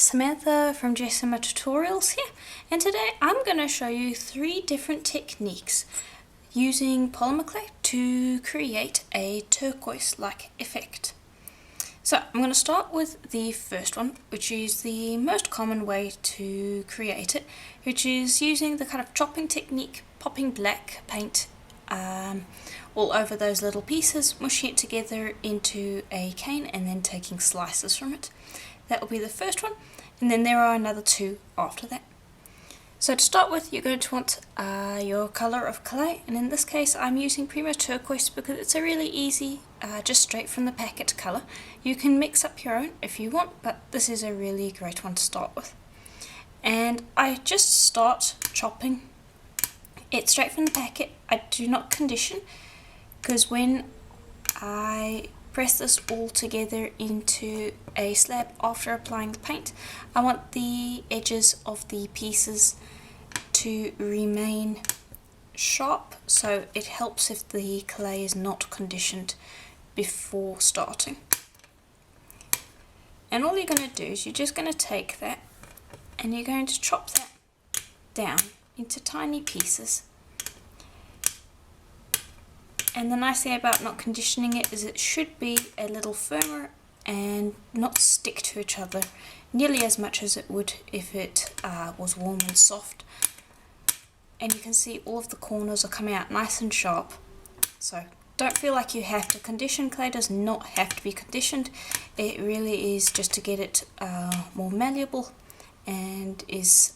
Samantha from Jessima Tutorials here, and today I'm going to show you 3 different techniques using polymer clay to create a turquoise-like effect. So I'm going to start with the first one, which is the most common way to create it, which is using the kind of chopping technique, popping black paint all over those little pieces, mushing it together into a cane and then taking slices from it. That will be the first one, and then there are another 2 after that. So to start with, you're going to want your colour of clay, and in this case I'm using Polymer turquoise because it's a really easy, just straight from the packet colour. You can mix up your own if you want, but this is a really great one to start with. And I just start chopping it straight from the packet. I do not condition, because when I press this all together into a slab after applying the paint, I want the edges of the pieces to remain sharp, so it helps if the clay is not conditioned before starting. And all you're going to do is you're just going to take that and you're going to chop that down into tiny pieces. And the nice thing about not conditioning it is it should be a little firmer and not stick to each other nearly as much as it would if it was warm and soft. And you can see all of the corners are coming out nice and sharp. So don't feel like you have to condition. Clay does not have to be conditioned. It really is just to get it more malleable, and is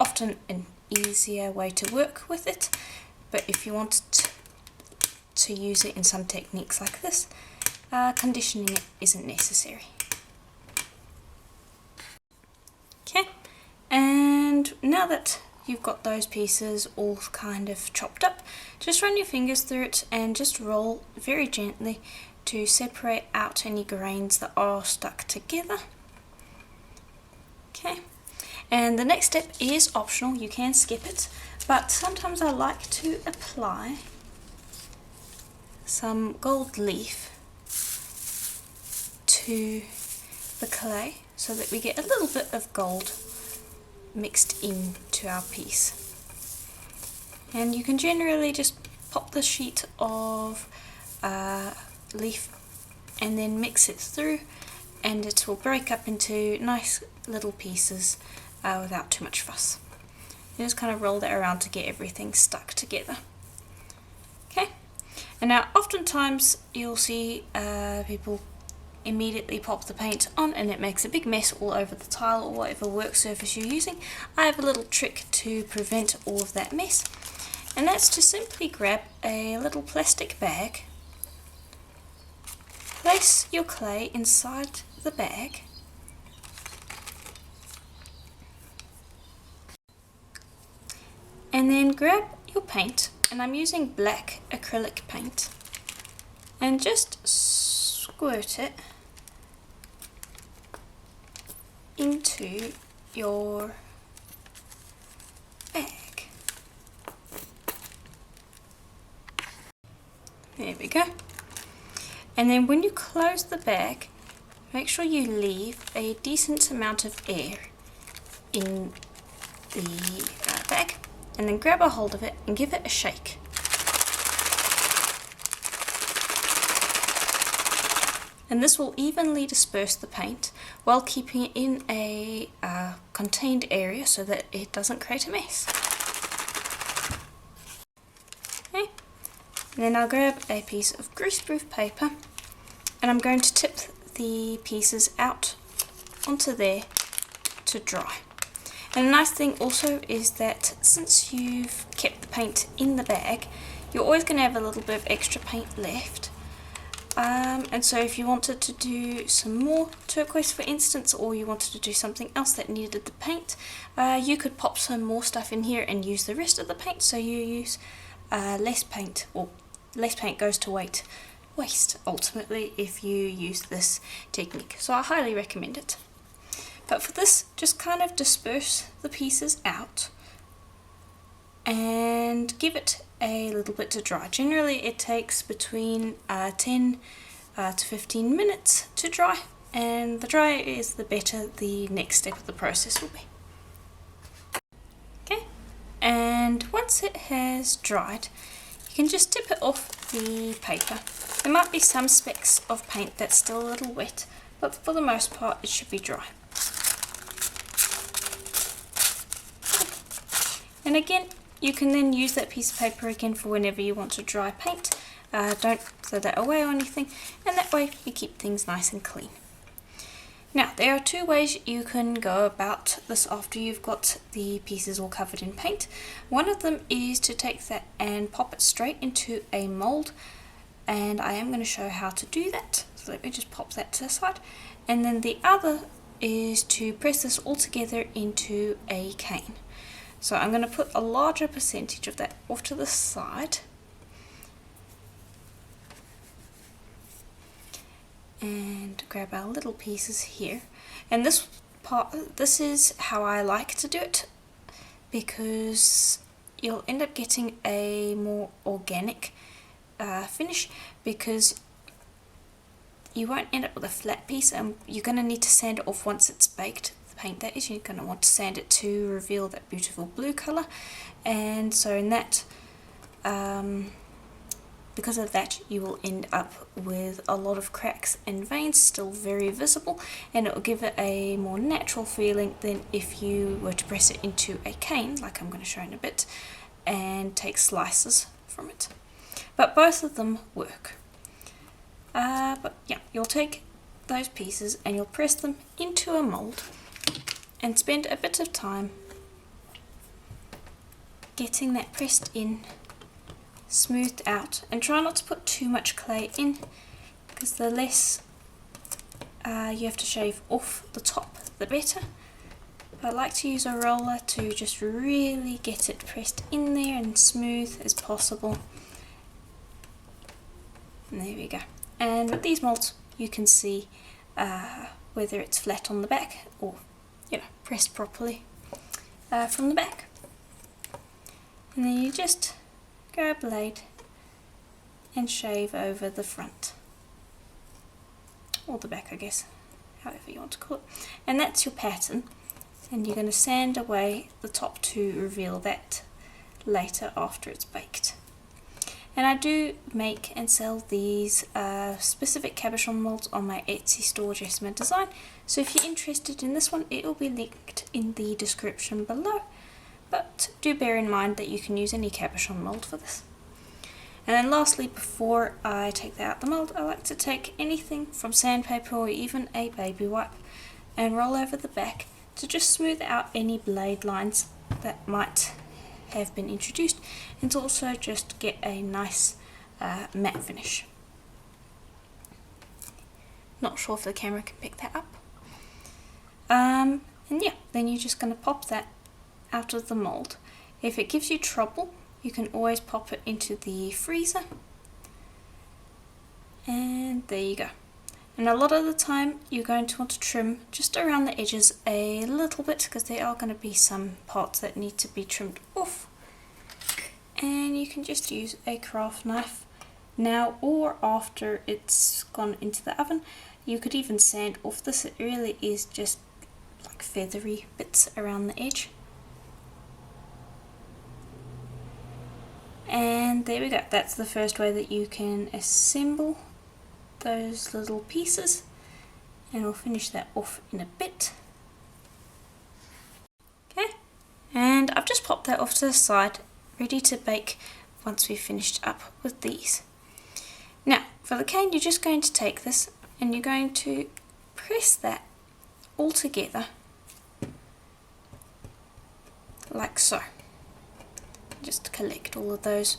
often an easier way to work with it. But if you want to use it in some techniques like this, conditioning it isn't necessary. Okay, and now that you've got those pieces all kind of chopped up, just run your fingers through it and just roll very gently to separate out any grains that are stuck together. Okay, and the next step is optional, you can skip it, but sometimes I like to apply some gold leaf to the clay so that we get a little bit of gold mixed into our piece. And you can generally just pop the sheet of leaf and then mix it through, and it will break up into nice little pieces without too much fuss. You just kind of roll that around to get everything stuck together. Okay. And now oftentimes you'll see people immediately pop the paint on and it makes a big mess all over the tile or whatever work surface you're using. I have a little trick to prevent all of that mess, and that's to simply grab a little plastic bag, place your clay inside the bag, and then grab your paint, and I'm using black acrylic paint, and just squirt it into your bag. There we go. And then when you close the bag, make sure you leave a decent amount of air in the bag, and then grab a hold of it and give it a shake. And this will evenly disperse the paint while keeping it in a contained area so that it doesn't create a mess. Okay. And then I'll grab a piece of greaseproof paper, and I'm going to tip the pieces out onto there to dry. And the nice thing also is that since you've kept the paint in the bag, you're always going to have a little bit of extra paint left. And so if you wanted to do some more turquoise, for instance, or you wanted to do something else that needed the paint, you could pop some more stuff in here and use the rest of the paint, so you use less paint, or less paint goes to waste ultimately if you use this technique. So I highly recommend it. But for this, just kind of disperse the pieces out and give it a little bit to dry. Generally it takes between 10 to 15 minutes to dry, and the drier it is, the better the next step of the process will be. Okay, and once it has dried, you can just tip it off the paper. There might be some specks of paint that's still a little wet, but for the most part it should be dry. And again, you can then use that piece of paper again for whenever you want to dry paint. Don't throw that away or anything, and that way you keep things nice and clean. Now, there are two ways you can go about this after you've got the pieces all covered in paint. One of them is to take that and pop it straight into a mold, and I am going to show how to do that. So let me just pop that to the side. And then the other is to press this all together into a cane. So I'm going to put a larger percentage of that off to the side. And grab our little pieces here, and this is how I like to do it, because you'll end up getting a more organic finish, because you won't end up with a flat piece, and you're going to need to sand it off once it's baked. The paint that is, you're going to want to sand it to reveal that beautiful blue colour, and so in that because of that, you will end up with a lot of cracks and veins still very visible, and it will give it a more natural feeling than if you were to press it into a cane, like I'm going to show in a bit, and take slices from it. But both of them work. But yeah, you'll take those pieces and you'll press them into a mold and spend a bit of time getting that pressed in, smoothed out, and try not to put too much clay in, because the less you have to shave off the top, the better. I like to use a roller to just really get it pressed in there and smooth as possible. And there we go. And with these molds you can see whether it's flat on the back or, you know, pressed properly from the back. And then you just grab a blade and shave over the front, or the back, I guess, however you want to call it. And that's your pattern, and you're going to sand away the top to reveal that later after it's baked. And I do make and sell these specific cabochon molds on my Etsy store, Jessima Design, so if you're interested in this one, it will be linked in the description below. But do bear in mind that you can use any cabochon mold for this. And then lastly, before I take that out the mold, I like to take anything from sandpaper or even a baby wipe and roll over the back to just smooth out any blade lines that might have been introduced, and to also just get a nice matte finish. Not sure if the camera can pick that up. And yeah, then you're just going to pop that out of the mold. If it gives you trouble, you can always pop it into the freezer, and there you go. And a lot of the time you're going to want to trim just around the edges a little bit, because there are going to be some parts that need to be trimmed off, and you can just use a craft knife now or after it's gone into the oven. You could even sand off this. It really is just like feathery bits around the edge. And there we go. That's the first way that you can assemble those little pieces, and we'll finish that off in a bit. Okay, and I've just popped that off to the side, ready to bake once we've finished up with these. Now for the cane, you're just going to take this and you're going to press that all together like so. Just collect all of those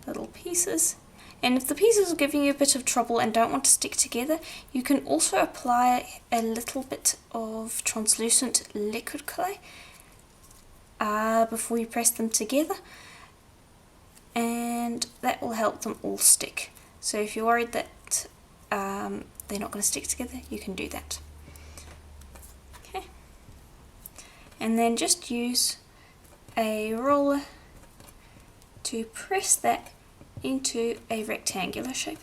little pieces. And if the pieces are giving you a bit of trouble and don't want to stick together, you can also apply a little bit of translucent liquid clay before you press them together, and that will help them all stick. So if you're worried that they're not going to stick together, you can do that. Okay, and then just use a roller to press that into a rectangular shape.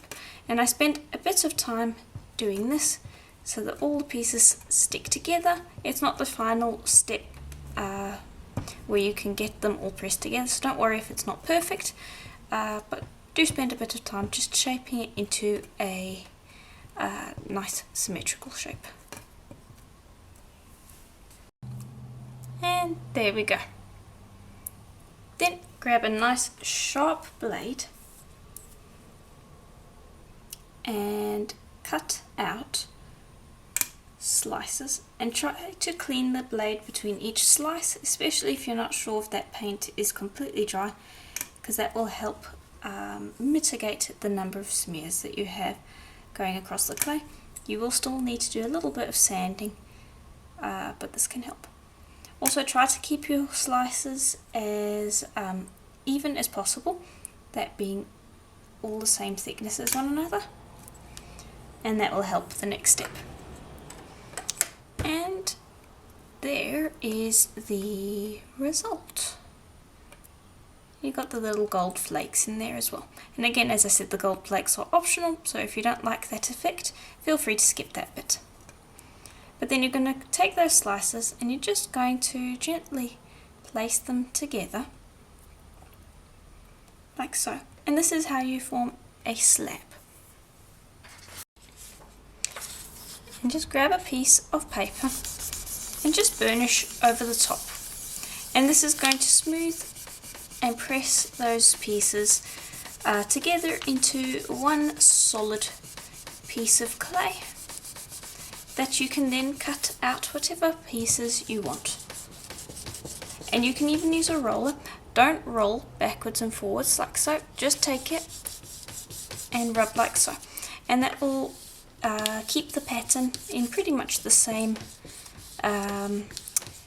And I spent a bit of time doing this so that all the pieces stick together. It's not the final step where you can get them all pressed together, so don't worry if it's not perfect, but do spend a bit of time just shaping it into a nice symmetrical shape. And there we go. Then grab a nice sharp blade and cut out slices, and try to clean the blade between each slice, especially if you're not sure if that paint is completely dry, because that will help mitigate the number of smears that you have going across the clay. You will still need to do a little bit of sanding, but this can help. Also try to keep your slices as even as possible, that being all the same thickness as one another, and that will help the next step. And there is the result. You got the little gold flakes in there as well. And again, as I said, the gold flakes are optional, so if you don't like that effect, feel free to skip that bit. But then you're going to take those slices and you're just going to gently place them together, like so. And this is how you form a slab. And just grab a piece of paper and just burnish over the top. And this is going to smooth and press those pieces together into one solid piece of clay that you can then cut out whatever pieces you want. And you can even use a roller. Don't roll backwards and forwards like so, just take it and rub like so, and that will keep the pattern in pretty much the same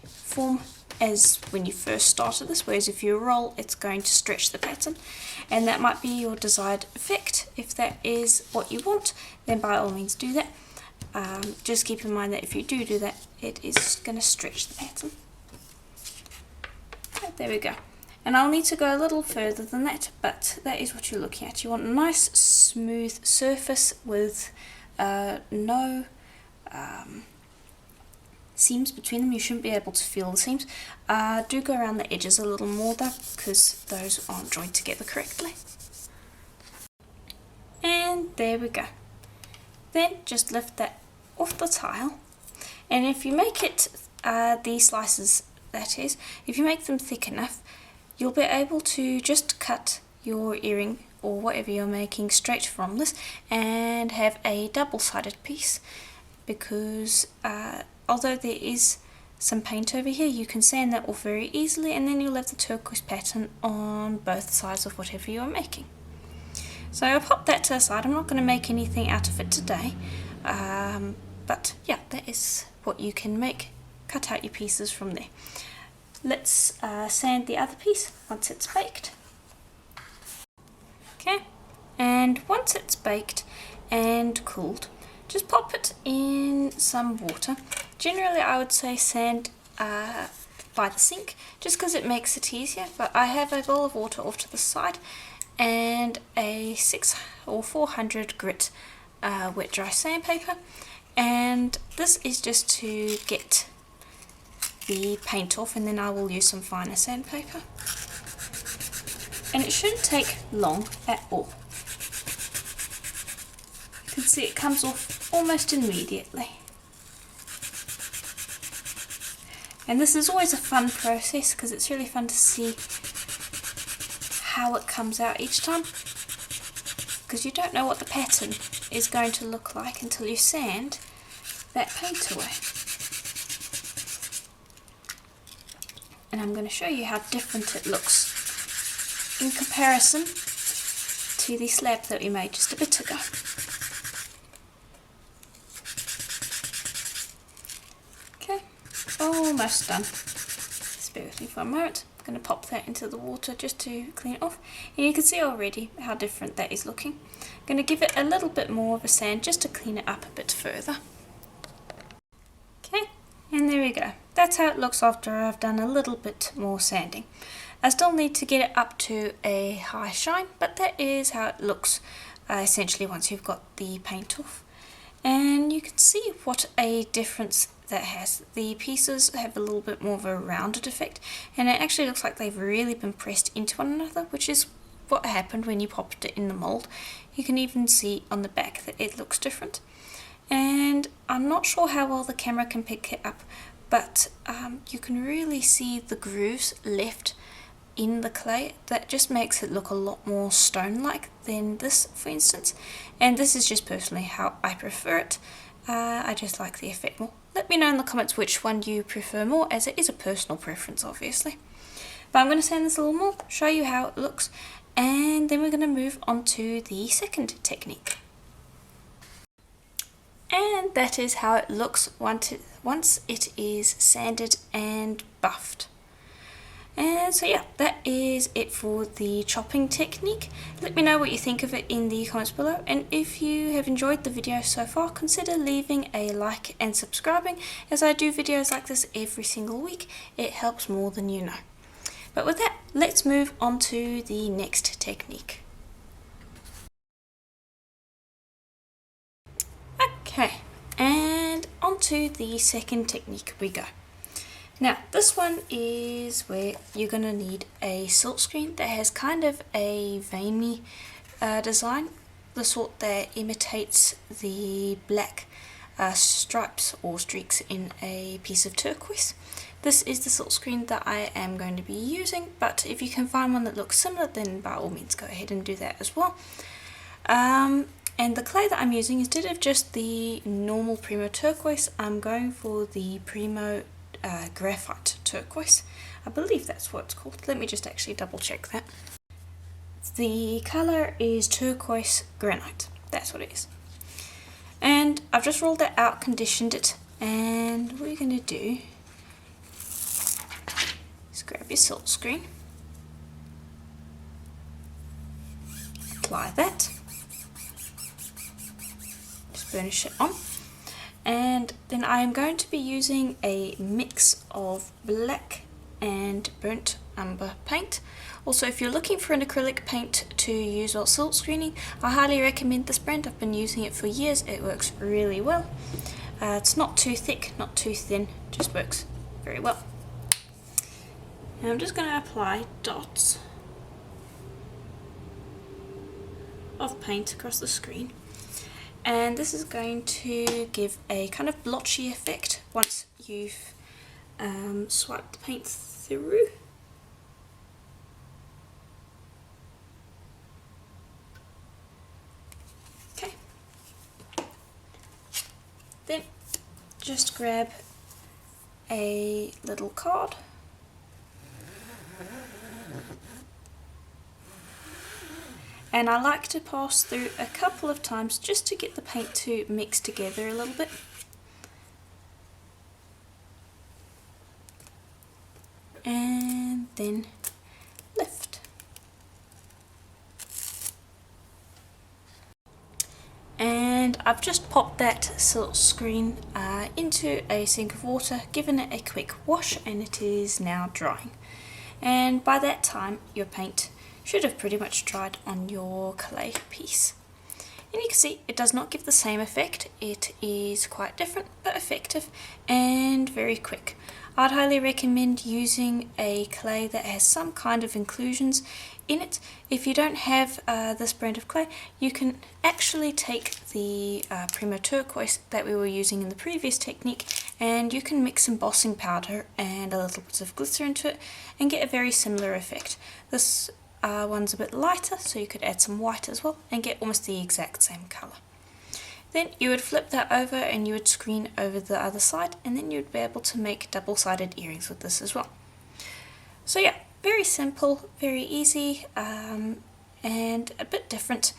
form as when you first started this, whereas if you roll, it's going to stretch the pattern, and that might be your desired effect. If that is what you want, then by all means do that. Just keep in mind that if you do that, it is going to stretch the pattern. Right, there we go. And I'll need to go a little further than that, but that is what you're looking at. You want a nice smooth surface with no seams between them. You shouldn't be able to feel the seams. Do go around the edges a little more though, because those aren't joined together correctly. And there we go. Then just lift that off the tile, and if you make it these slices, that is, if you make them thick enough, you'll be able to just cut your earring or whatever you're making straight from this and have a double-sided piece, because although there is some paint over here, you can sand that off very easily, and then you'll have the turquoise pattern on both sides of whatever you're making. So I'll pop that to the side. I'm not going to make anything out of it today, but yeah, that is what you can make. Cut out your pieces from there. Let's sand the other piece once it's baked. Okay, and once it's baked and cooled, just pop it in some water. Generally I would say sand by the sink, just because it makes it easier, but I have a bowl of water off to the side and a 600 or 400 grit wet dry sandpaper, and this is just to get the paint off, and then I will use some finer sandpaper, and it shouldn't take long at all. You can see it comes off almost immediately, and this is always a fun process because it's really fun to see how it comes out each time, because you don't know what the pattern is going to look like until you sand that paint away. And I'm going to show you how different it looks in comparison to the slab that we made just a bit ago. Okay, almost done. Just bear with me for a moment. I'm going to pop that into the water just to clean it off, and you can see already how different that is looking. I'm going to give it a little bit more of a sand just to clean it up a bit further. Okay, and there we go. That's how it looks after I've done a little bit more sanding. I still need to get it up to a high shine, but that is how it looks essentially once you've got the paint off. and you can see what a difference that has. The pieces have a little bit more of a rounded effect, and it actually looks like they've really been pressed into one another, which is what happened when you popped it in the mold. You can even see on the back that it looks different, and I'm not sure how well the camera can pick it up, but you can really see the grooves left in the clay. That just makes it look a lot more stone-like than this, for instance, and this is just personally how I prefer it. I just like the effect more. Let me know in the comments which one you prefer more, as it is a personal preference obviously. But I'm going to sand this a little more, show you how it looks, and then we're going to move on to the second technique. And that is how it looks once it is sanded and buffed. And so yeah, that is it for the chopping technique. Let me know what you think of it in the comments below, and if you have enjoyed the video so far, consider leaving a like and subscribing, as I do videos like this every single week. It helps more than you know. But with that, let's move on to the next technique. Okay, and on to the second technique we go. Now, this one is where you're going to need a silk screen that has kind of a veiny design, the sort that imitates the black stripes or streaks in a piece of turquoise. This is the silk screen that I am going to be using, but if you can find one that looks similar, then by all means go ahead and do that as well. And the clay that I'm using, instead of just the normal Primo turquoise, I'm going for the Primo graphite turquoise. I believe that's what it's called. Let me just actually double check that. The colour is turquoise granite. That's what it is. And I've just rolled that out, conditioned it, and what you're going to do is grab your silk screen, apply that, just burnish it on. And then I am going to be using a mix of black and burnt umber paint. Also, if you're looking for an acrylic paint to use while silk screening, I highly recommend this brand. I've been using it for years. It works really well. It's not too thick, not too thin, just works very well. And I'm just going to apply dots of paint across the screen. And this is going to give a kind of blotchy effect once you've swiped the paint through. Okay. Then just grab a little card. And I like to pass through a couple of times just to get the paint to mix together a little bit. And then lift. And I've just popped that silk screen into a sink of water, given it a quick wash, and it is now drying. And by that time, your paint should have pretty much dried on your clay piece. And you can see it does not give the same effect. It is quite different, but effective and very quick. I'd highly recommend using a clay that has some kind of inclusions in it. If you don't have this brand of clay, you can actually take the Primo turquoise that we were using in the previous technique, and you can mix embossing powder and a little bit of glitter into it and get a very similar effect. This one's a bit lighter, so you could add some white as well and get almost the exact same colour. Then you would flip that over and you would screen over the other side, and then you'd be able to make double-sided earrings with this as well. So yeah, very simple, very easy, and a bit different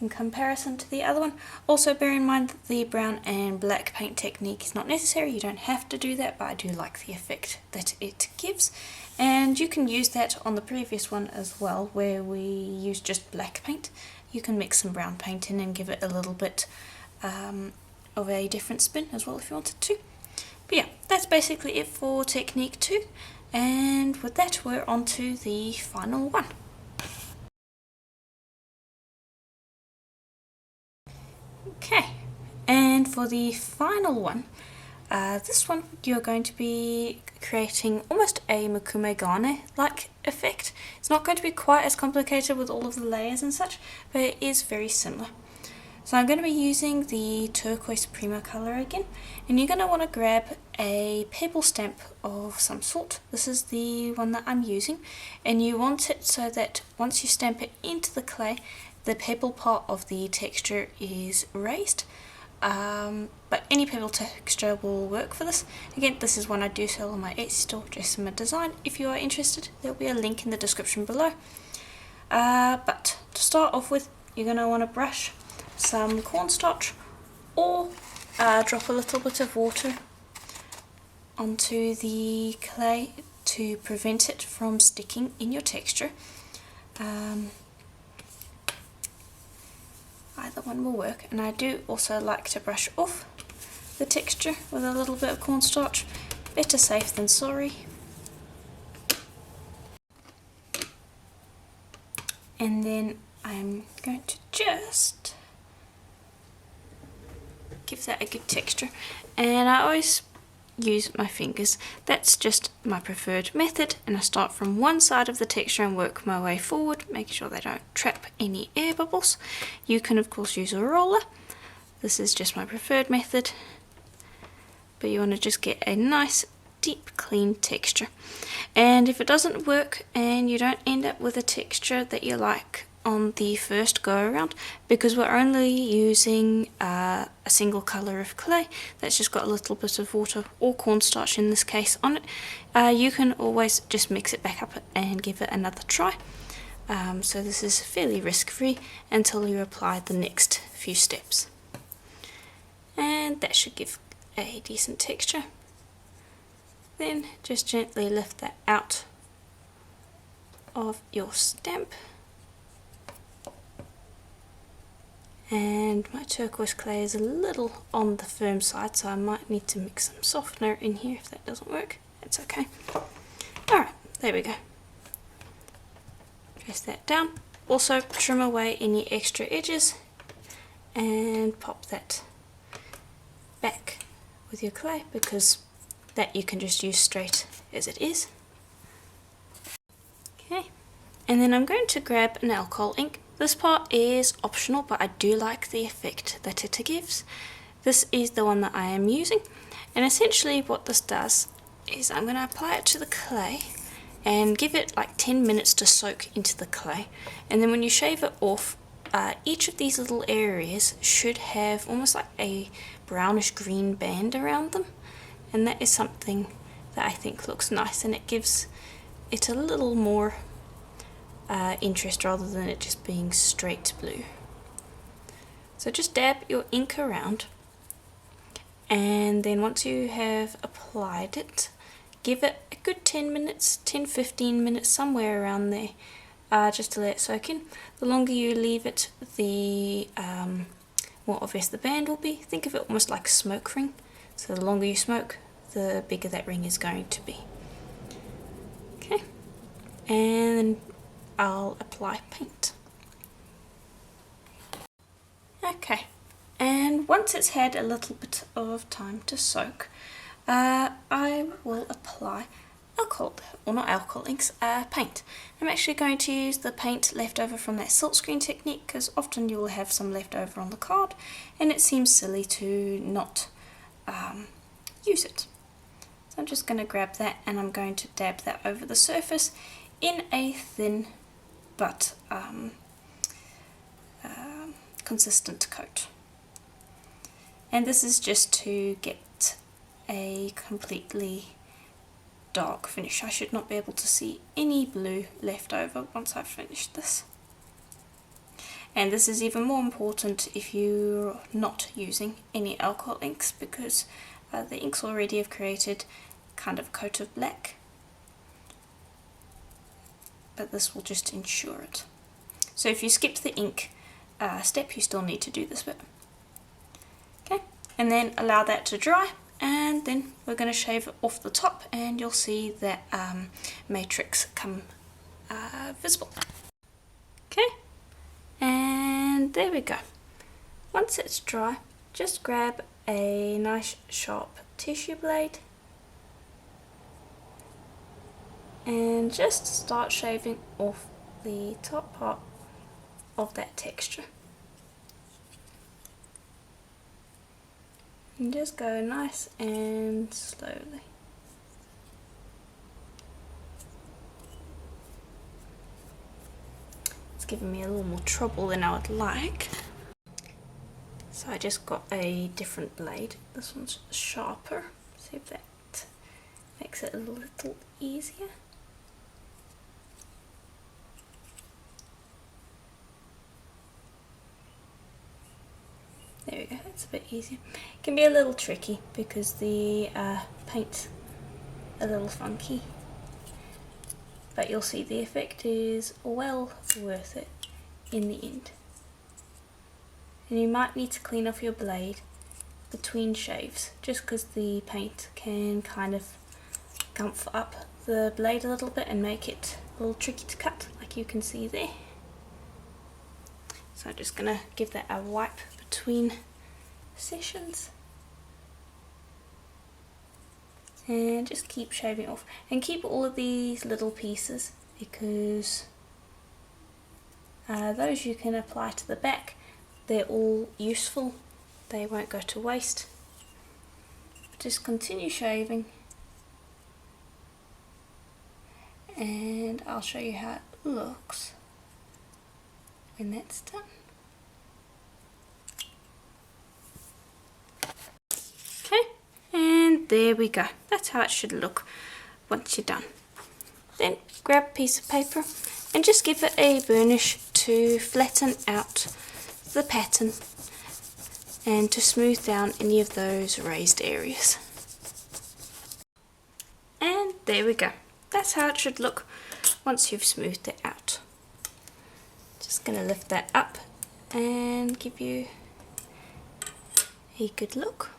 in comparison to the other one. Also bear in mind that the brown and black paint technique is not necessary. You don't have to do that, but I do like the effect that it gives. And you can use that on the previous one as well, where we used just black paint. You can mix some brown paint in and give it a little bit of a different spin as well if you wanted to. But yeah, that's basically it for technique 2, and with that we're on to the final one. Okay, And for the final one, this one you're going to be creating almost a Mukumegane-like effect. It's not going to be quite as complicated with all of the layers and such, but it is very similar. So I'm going to be using the turquoise Prima color again, and you're going to want to grab a pebble stamp of some sort. This is the one that I'm using, and you want it so that once you stamp it into the clay, the pebble part of the texture is raised. But any pebble texture will work for this. Again, this is one I do sell on my Etsy store, Jessima Design. If you are interested, there'll be a link in the description below. But to start off with, you're going to want to brush some cornstarch, or drop a little bit of water onto the clay to prevent it from sticking in your texture. Either one will work, and I do also like to brush off the texture with a little bit of cornstarch. Better safe than sorry. And then I'm going to just give that a good texture, and I always use my fingers. That's just my preferred method, and I start from one side of the texture and work my way forward, making sure they don't trap any air bubbles. You can of course use a roller. This is just my preferred method, but you want to just get a nice deep clean texture. And if it doesn't work and you don't end up with a texture that you like on the first go around, because we're only using a single colour of clay that's just got a little bit of water, or cornstarch in this case, on it, you can always just mix it back up and give it another try. So this is fairly risk-free until you apply the next few steps, and that should give a decent texture. Then just gently lift that out of your stamp. And my turquoise clay is a little on the firm side, so I might need to mix some softener in here if that doesn't work. It's okay. Alright, there we go. Press that down. Also trim away any extra edges and pop that back with your clay, because that you can just use straight as it is. Okay, and then I'm going to grab an alcohol ink. This part is optional, but I do like the effect that it gives. This is the one that I am using, and essentially what this does is I'm going to apply it to the clay and give it like 10 minutes to soak into the clay, and then when you shave it off, each of these little areas should have almost like a brownish green band around them, and that is something that I think looks nice, and it gives it a little more interest rather than it just being straight blue. So just dab your ink around, and then once you have applied it, give it a good 10 minutes, 10-15 minutes, somewhere around there, just to let it soak in. The longer you leave it, the more obvious the band will be. Think of it almost like a smoke ring. So the longer you smoke, the bigger that ring is going to be. Okay, and I'll apply paint. Okay, and once it's had a little bit of time to soak, I will apply alcohol, or not alcohol inks, paint. I'm actually going to use the paint left over from that silkscreen technique, because often you will have some left over on the card and it seems silly to not use it. So I'm just going to grab that and I'm going to dab that over the surface in a thin but consistent coat. And this is just to get a completely dark finish. I should not be able to see any blue left over once I've finished this. And this is even more important if you're not using any alcohol inks, because the inks already have created kind of a coat of black, but this will just ensure it. So if you skip the ink step, you still need to do this bit. Okay, and then allow that to dry, and then we're going to shave it off the top and you'll see that matrix come visible. Okay, and there we go. Once it's dry, just grab a nice sharp tissue blade and just start shaving off the top part of that texture. And just go nice and slowly. It's giving me a little more trouble than I would like. So I just got a different blade. This one's sharper. See if that makes it a little easier. There we go, that's a bit easier. It can be a little tricky because the paint's a little funky. But you'll see the effect is well worth it in the end. And you might need to clean off your blade between shaves, just because the paint can kind of gump up the blade a little bit and make it a little tricky to cut, like you can see there. So I'm just going to give that a wipe between sessions. And just keep shaving off. And keep all of these little pieces because those you can apply to the back. They're all useful. They won't go to waste. Just continue shaving. And I'll show you how it looks when that's done. Okay, and there we go. That's how it should look once you're done. Then grab a piece of paper and just give it a burnish to flatten out the pattern and to smooth down any of those raised areas. And there we go. That's how it should look once you've smoothed it out. Just going to lift that up and give you a good look.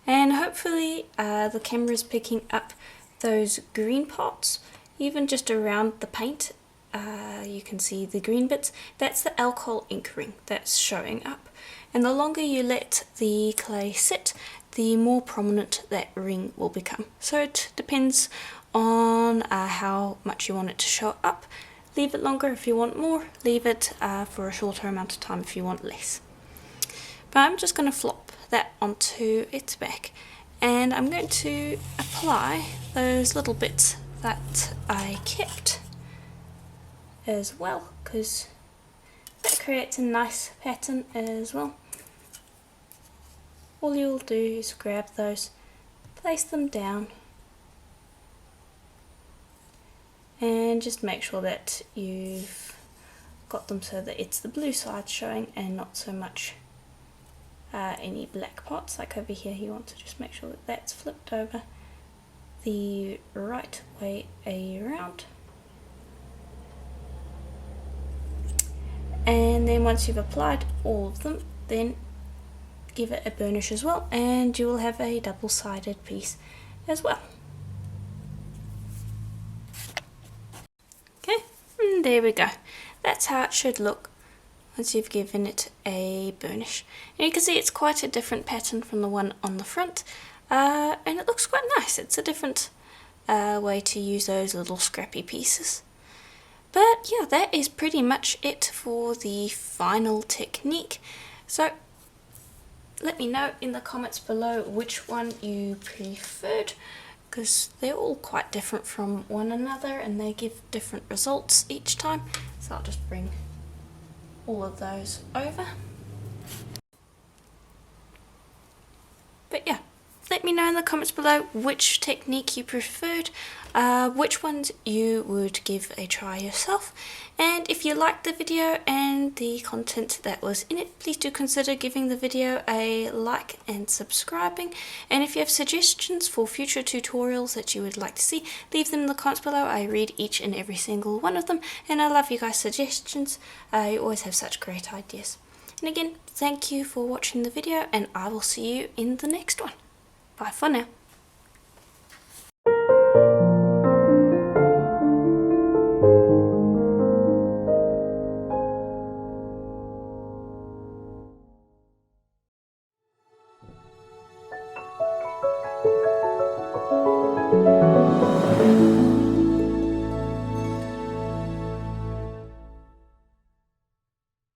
And hopefully the camera's picking up those green parts, even just around the paint. You can see the green bits. That's the alcohol ink ring that's showing up. And the longer you let the clay sit, the more prominent that ring will become. So it depends on how much you want it to show up. Leave it longer if you want more. Leave it for a shorter amount of time if you want less. But I'm just going to flop that onto its back. And I'm going to apply those little bits that I kept as well, because that creates a nice pattern as well. All you'll do is grab those, place them down, and just make sure that you've got them so that it's the blue side showing and not so much any black parts. Like over here, you want to just make sure that that's flipped over the right way around. And then once you've applied all of them, then give it a burnish as well, and you will have a double-sided piece as well. Okay, and there we go. That's how it should look once you've given it a burnish. And you can see it's quite a different pattern from the one on the front, and it looks quite nice. It's a different way to use those little scrappy pieces. But yeah, that is pretty much it for the final technique. So let me know in the comments below which one you preferred, because they're all quite different from one another and they give different results each time. So I'll just bring all of those over. But yeah, let me know in the comments below which technique you preferred, which ones you would give a try yourself. And if you liked the video and the content that was in it, please do consider giving the video a like and subscribing. And if you have suggestions for future tutorials that you would like to see, leave them in the comments below. I read each and every single one of them, and I love you guys' suggestions. You always have such great ideas. And again, thank you for watching the video, and I will see you in the next one. Bye for now.